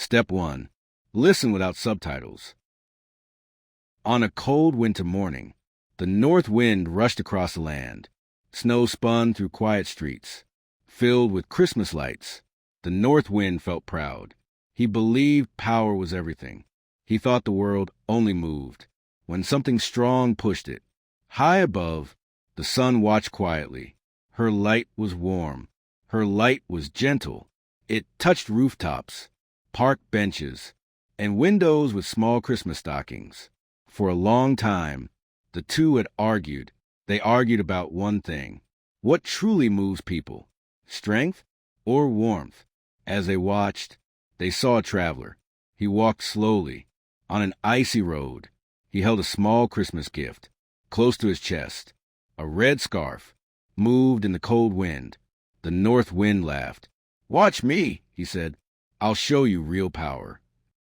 Step 1. Listen without subtitles. On a cold winter morning, the north wind rushed across the land. Snow spun through quiet streets. Filled with Christmas lights, the north wind felt proud. He believed power was everything. He thought the world only moved when something strong pushed it. High above, the sun watched quietly. Her light was warm. Her light was gentle. It touched rooftops, park benches, and windows with small Christmas stockings. For a long time, the two had argued. They argued about one thing. What truly moves people? Strength or warmth? As they watched, they saw a traveler. He walked slowly on an icy road. He held a small Christmas gift close to his chest. A red scarf moved in the cold wind. The north wind laughed. "Watch me," he said. "I'll show you real power."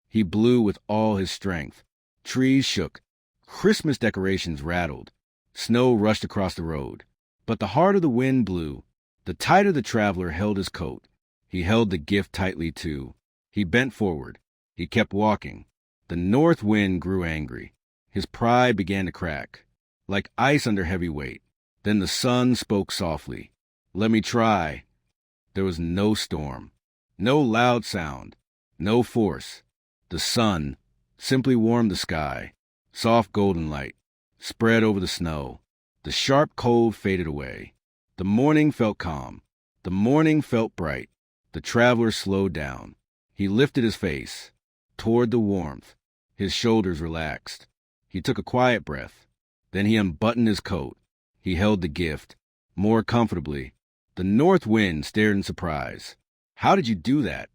He blew with all his strength. Trees shook. Christmas decorations rattled. Snow rushed across the road. But the harder the wind blew, the tighter the traveler held his coat. He held the gift tightly, too. He bent forward. He kept walking. The north wind grew angry. His pride began to crack, like ice under heavy weight. Then the sun spoke softly. "Let me try." There was no storm, no loud sound, no force. The sun simply warmed the sky. Soft golden light spread over the snow. The sharp cold faded away. The morning felt calm. The morning felt bright. The traveler slowed down. He lifted his face toward the warmth. His shoulders relaxed. He took a quiet breath. Then he unbuttoned his coat. He held the gift more comfortably. The north wind stared in surprise. "How did you do that?"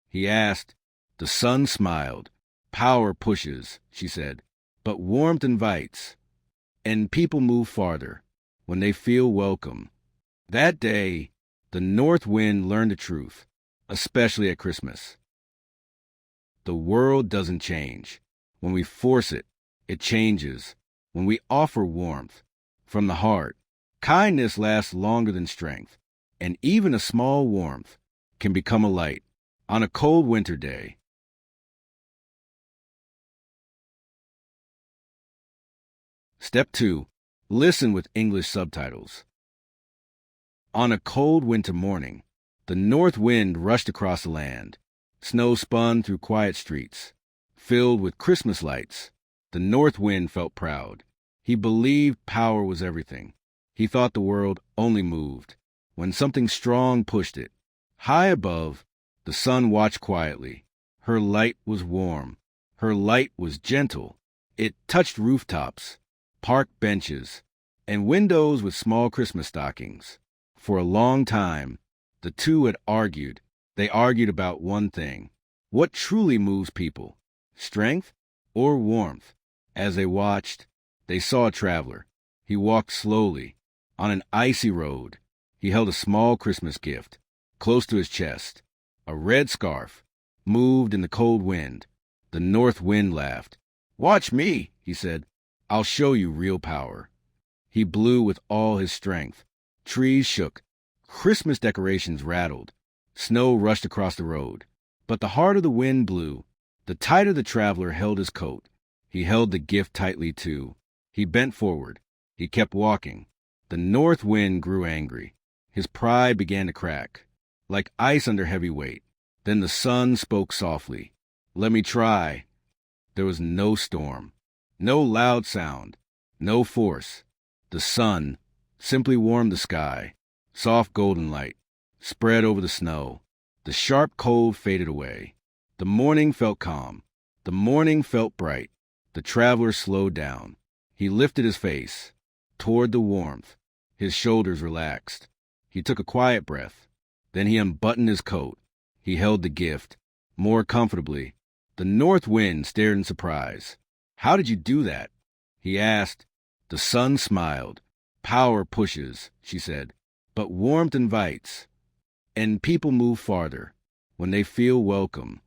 he asked. The sun smiled. "Power pushes," she said, "but warmth invites. And people move farther when they feel welcome." That day, the north wind learned the truth, especially at Christmas. The world doesn't change. When we force it, it changes. When we offer warmth from the heart, kindness lasts longer than strength. And even a small warmth can become a light on a cold winter day. Step 2. Listen with English subtitles. On a cold winter morning, the north wind rushed across the land. Snow spun through quiet streets. Filled with Christmas lights, the north wind felt proud. He believed power was everything. He thought the world only moved when something strong pushed it. High above, the sun watched quietly. Her light was warm. Her light was gentle. It touched rooftops, park benches, and windows with small Christmas stockings. For a long time, the two had argued. They argued about one thing. What truly moves people? Strength or warmth? As they watched, they saw a traveler. He walked slowly on an icy road. He held a small Christmas gift close to his chest. A red scarf moved in the cold wind. The north wind laughed. "Watch me," he said. "I'll show you real power." He blew with all his strength. Trees shook. Christmas decorations rattled. Snow rushed across the road. But the harder the wind blew, the tighter the traveler held his coat. He held the gift tightly, too. He bent forward. He kept walking. The north wind grew angry. His pride began to crack, like ice under heavy weight. Then the sun spoke softly. "Let me try." There was no storm, no loud sound, no force. The sun simply warmed the sky. Soft golden light spread over the snow. The sharp cold faded away. The morning felt calm. The morning felt bright. The traveler slowed down. He lifted his face toward the warmth. His shoulders relaxed. He took a quiet breath. Then he unbuttoned his coat. He held the gift more comfortably. The north wind stared in surprise. "How did you do that?" he asked. The sun smiled. "Power pushes," she said, "but warmth invites. And people move farther when they feel welcome."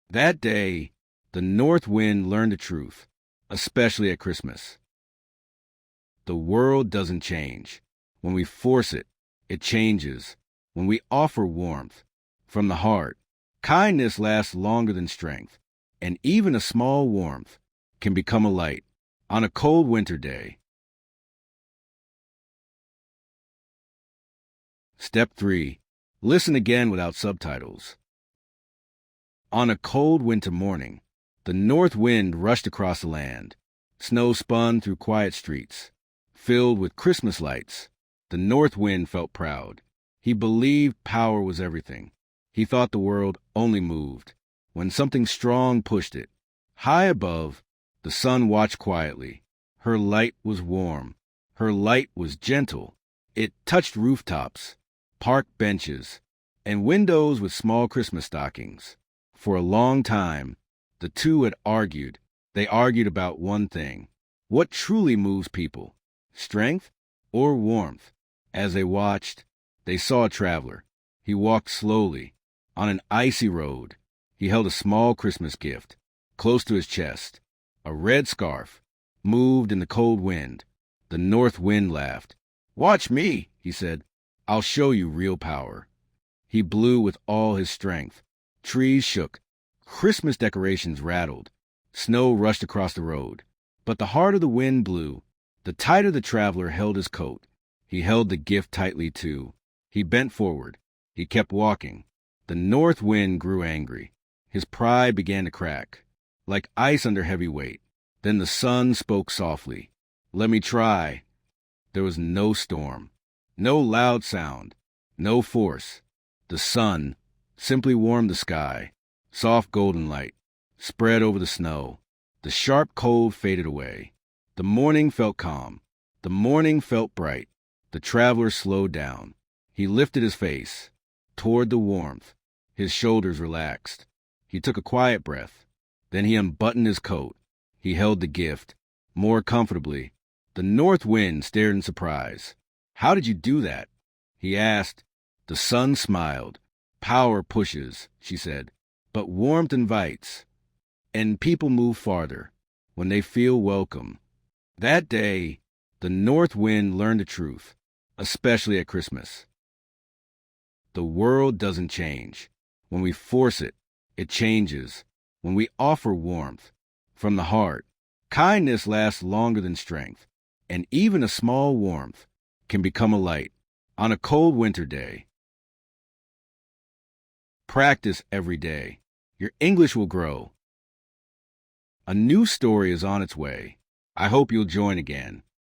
That day, the north wind learned the truth, especially at Christmas. The world doesn't change. When we force it, it changes. When we offer warmth from the heart, Kindness lasts longer than strength, and even a small warmth can become a light on a cold winter day. Step 3. Listen again without subtitles. On a cold winter morning, the north wind rushed across the land. Snow spun through quiet streets. Filled with Christmas lights, the north wind felt proud. He believed power was everything. He thought the world only moved when something strong pushed it. High above, the sun watched quietly. Her light was warm. Her light was gentle. It touched rooftops, park benches, and windows with small Christmas stockings. For a long time, the two had argued. They argued about one thing. What truly moves people? Strength or warmth? As they watched, they saw a traveler. He walked slowly on an icy road. He held a small Christmas gift close to his chest. A red scarf moved in the cold wind. The north wind laughed. "Watch me," he said. "I'll show you real power." He blew with all his strength. Trees shook. Christmas decorations rattled. Snow rushed across the road. But the harder the wind blew, the tighter the traveler held his coat. He held the gift tightly, too. He bent forward. He kept walking. The north wind grew angry. His pride began to crack, like ice under heavy weight. Then the sun spoke softly. "Let me try." There was no storm, no loud sound, no force. The sun simply warmed the sky. Soft golden light spread over the snow. The sharp cold faded away. The morning felt calm. The morning felt bright. The traveler slowed down. He lifted his face toward the warmth. His shoulders relaxed. He took a quiet breath. Then he unbuttoned his coat. He held the gift more comfortably. The north wind stared in surprise. "How did you do that?" he asked. The sun smiled. "Power pushes," she said, "but warmth invites. And people move farther when they feel welcome." That day, the north wind learned the truth, especially at Christmas. The world doesn't change. When we force it, it changes. When we offer warmth from the heart, kindness lasts longer than strength, and even a small warmth can become a light on a cold winter day. Practice every day. Your English will grow. A new story is on its way. I hope you'll join again.